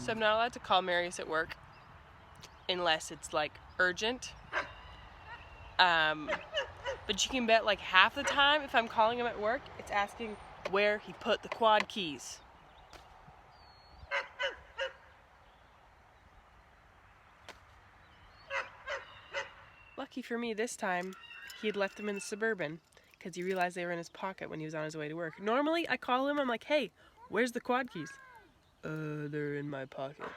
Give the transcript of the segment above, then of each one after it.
So I'm not allowed to call Marius at work unless it's like urgent. But you can bet like half the time if I'm calling him at work, it's asking where he put the quad keys. Lucky for me this time, he had left them in the Suburban because he realized they were in his pocket when he was on his way to work. Normally I call him, I'm like, hey, where's the quad keys? They're in my pocket.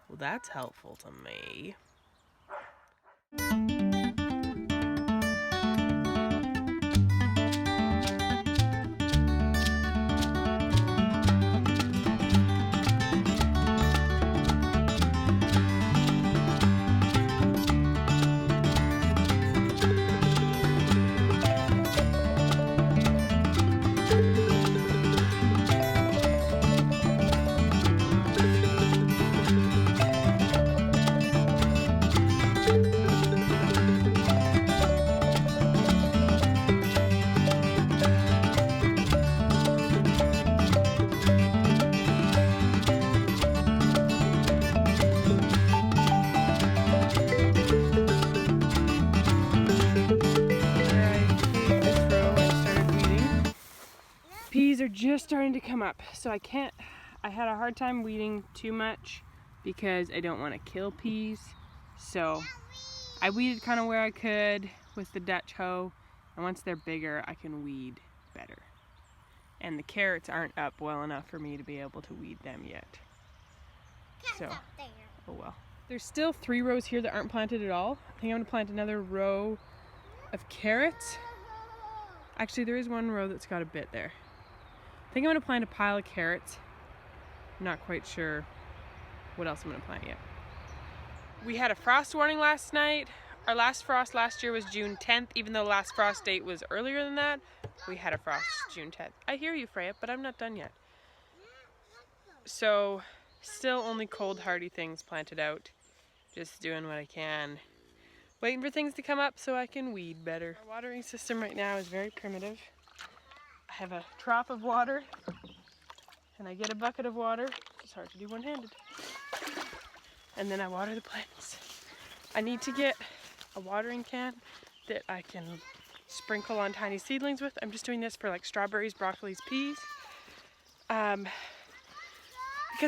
Well, that's helpful to me. Peas are just starting to come up, so I had a hard time weeding too much because I don't want to kill peas. So I weeded kind of where I could with the Dutch hoe, and once they're bigger I can weed better. And the carrots aren't up well enough for me to be able to weed them yet. So, oh well. There's still 3 rows here that aren't planted at all. I think I'm going to plant another row of carrots. Actually, there is 1 row that's got a bit there. I think I'm going to plant a pile of carrots. I'm not quite sure what else I'm going to plant yet. We had a frost warning last night. Our last frost last year was June 10th, even though the last frost date was earlier than that. We had a frost June 10th. I hear you, Freya, but I'm not done yet. So, still only cold hardy things planted out. Just doing what I can. Waiting for things to come up so I can weed better. Our watering system right now is very primitive. I have a trough of water and I get a bucket of water. It's hard to do one-handed. And then I water the plants. I need to get a watering can that I can sprinkle on tiny seedlings with. I'm just doing this for like strawberries, broccolis, peas. Because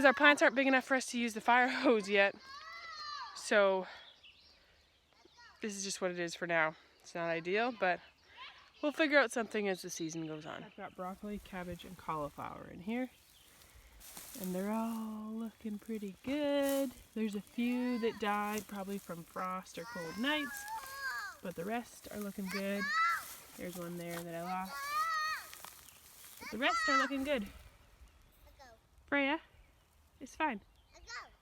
our plants aren't big enough for us to use the fire hose yet. So this is just what it is for now. It's not ideal, but we'll figure out something as the season goes on. I've got broccoli, cabbage, and cauliflower in here. And they're all looking pretty good. There's a few that died, probably from frost or cold nights, but the rest are looking good. There's one there that I lost. But the rest are looking good. Freya, it's fine.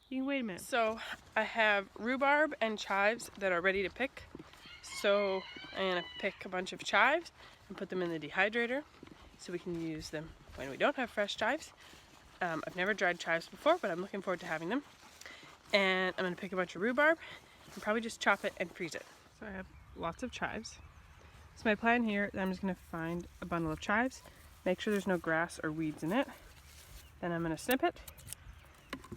You can wait a minute. So I have rhubarb and chives that are ready to pick. So I'm gonna pick a bunch of chives and put them in the dehydrator so we can use them when we don't have fresh chives. I've never dried chives before, but I'm looking forward to having them. And I'm gonna pick a bunch of rhubarb and probably just chop it and freeze it. So I have lots of chives. So my plan here is I'm just gonna find a bundle of chives, make sure there's no grass or weeds in it. Then I'm gonna snip it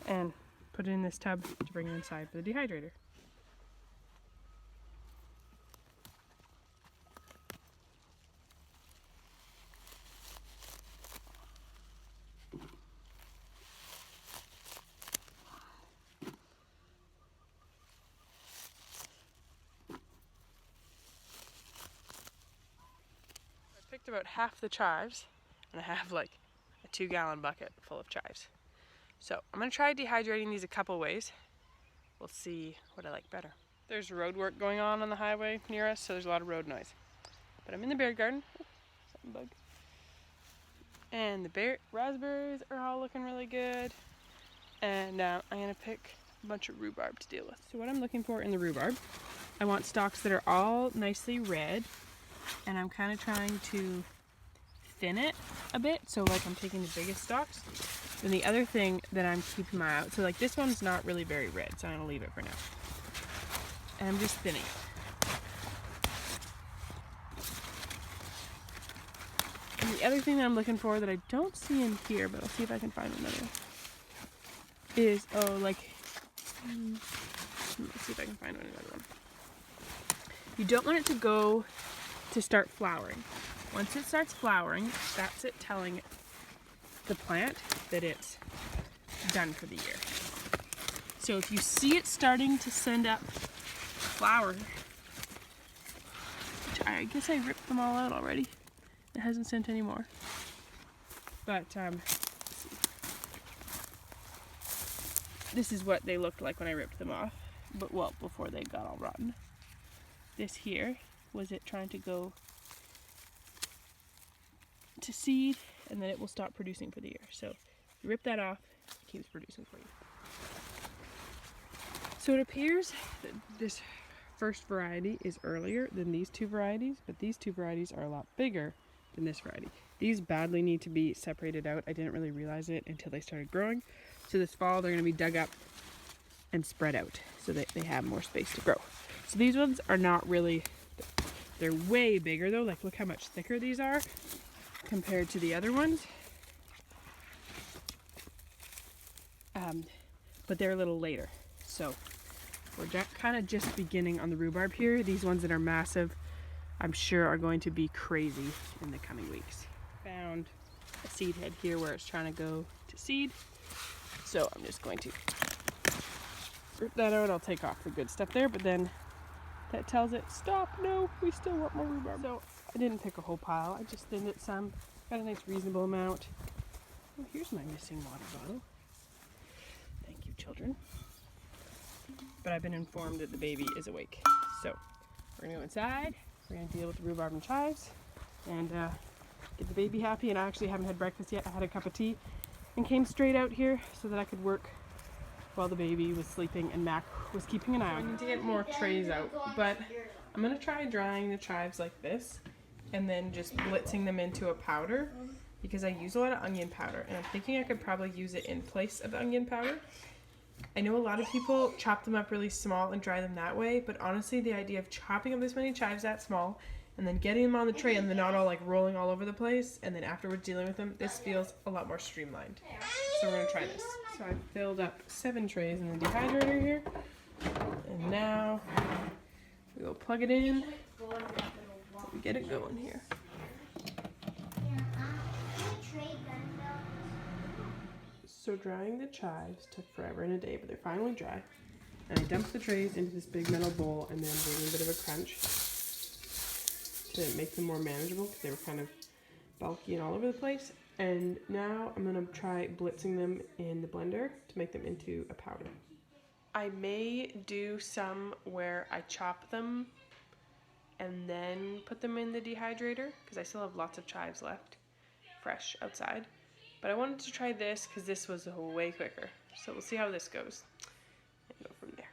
and put it in this tub to bring it inside for the dehydrator. I picked about half the chives and I have like a 2-gallon bucket full of chives. So I'm going to try dehydrating these a couple ways. We'll see what I like better. There's road work going on the highway near us, so there's a lot of road noise. But I'm in the bear garden. Oh, something bug. And the raspberries are all looking really good. And I'm going to pick a bunch of rhubarb to deal with. So what I'm looking for in the rhubarb, I want stalks that are all nicely red. And I'm kind of trying to thin it a bit, so like I'm taking the biggest stalks. Then the other thing that I'm keeping my eye out, so like this one's not really very red, so I'm gonna leave it for now. And I'm just thinning it. And the other thing that I'm looking for that I don't see in here, but I'll see if I can find another, is, oh, like, let's see if I can find another one. You don't want it to go to start flowering. Once it starts flowering, that's it telling the plant that it's done for the year. So if you see it starting to send up flower, which I guess I ripped them all out already. It hasn't sent any more. But this is what they looked like when I ripped them off. But well, before they got all rotten. This here was it trying to go to seed, and then it will stop producing for the year. So you rip that off, it keeps producing for you. So it appears that this first variety is earlier than these two varieties, but these two varieties are a lot bigger than this variety. These badly need to be separated out. I didn't really realize it until they started growing. So this fall they're going to be dug up and spread out so that they have more space to grow. So these ones are not really, they're way bigger though. Like look how much thicker these are compared to the other ones. But they're a little later. So we're kind of just beginning on the rhubarb here. These ones that are massive, I'm sure are going to be crazy in the coming weeks. Found a seed head here where it's trying to go to seed. So I'm just going to rip that out. I'll take off the good stuff there, but then that tells it, stop, no, we still want more rhubarb. So I didn't pick a whole pile, I just thinned it some, got a nice reasonable amount. Oh, here's my missing water bottle. Thank you, children. But I've been informed that the baby is awake. So we're gonna go inside, we're gonna deal with the rhubarb and chives, and get the baby happy. And I actually haven't had breakfast yet. I had a cup of tea and came straight out here so that I could work while the baby was sleeping and Mac was keeping an eye on. I need to get more trays out, but I'm gonna try drying the chives like this and then just blitzing them into a powder because I use a lot of onion powder, and I'm thinking I could probably use it in place of onion powder. I know a lot of people chop them up really small and dry them that way, but honestly the idea of chopping up this many chives that small and then getting them on the tray and they're not all like rolling all over the place and then afterwards dealing with them, this feels a lot more streamlined. So we're gonna try this. So I filled up 7 trays in the dehydrator here, and now we will plug it in and get it going here. So drying the chives took forever and a day, but they're finally dry. And I dumped the trays into this big metal bowl and then gave them a bit of a crunch to make them more manageable because they were kind of bulky and all over the place. And now I'm gonna try blitzing them in the blender to make them into a powder. I may do some where I chop them and then put them in the dehydrator because I still have lots of chives left, fresh outside. But I wanted to try this because this was way quicker. So we'll see how this goes and go from there.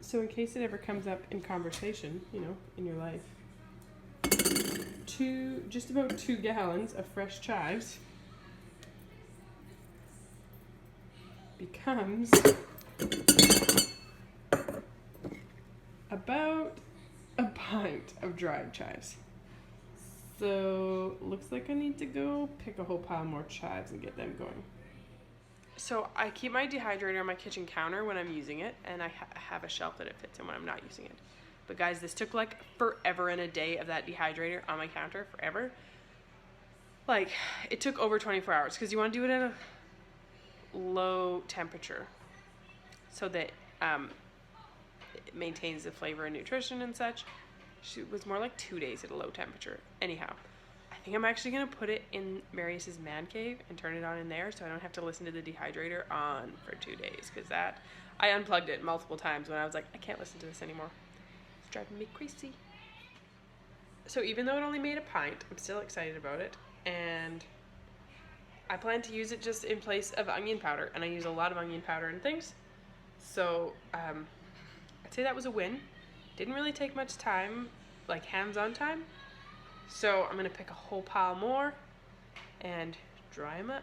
So in case it ever comes up in conversation, you know, in your life, just about 2 gallons of fresh chives becomes about a pint of dried chives. So looks like I need to go pick a whole pile more chives and get them going. So I keep my dehydrator on my kitchen counter when I'm using it, and I have a shelf that it fits in when I'm not using it. But guys, this took like forever and a day of that dehydrator on my counter, forever. Like, it took over 24 hours because you want to do it at a low temperature so that it maintains the flavor and nutrition and such. It was more like 2 days at a low temperature. Anyhow, I think I'm actually going to put it in Marius's man cave and turn it on in there so I don't have to listen to the dehydrator on for 2 days, because that, I unplugged it multiple times when I was like, I can't listen to this anymore. It's driving me crazy. So even though it only made a pint, I'm still excited about it, and I plan to use it just in place of onion powder, and I use a lot of onion powder and things. So I'd say that was a win. Didn't really take much time, like hands-on time. So I'm gonna pick a whole pile more and dry them up.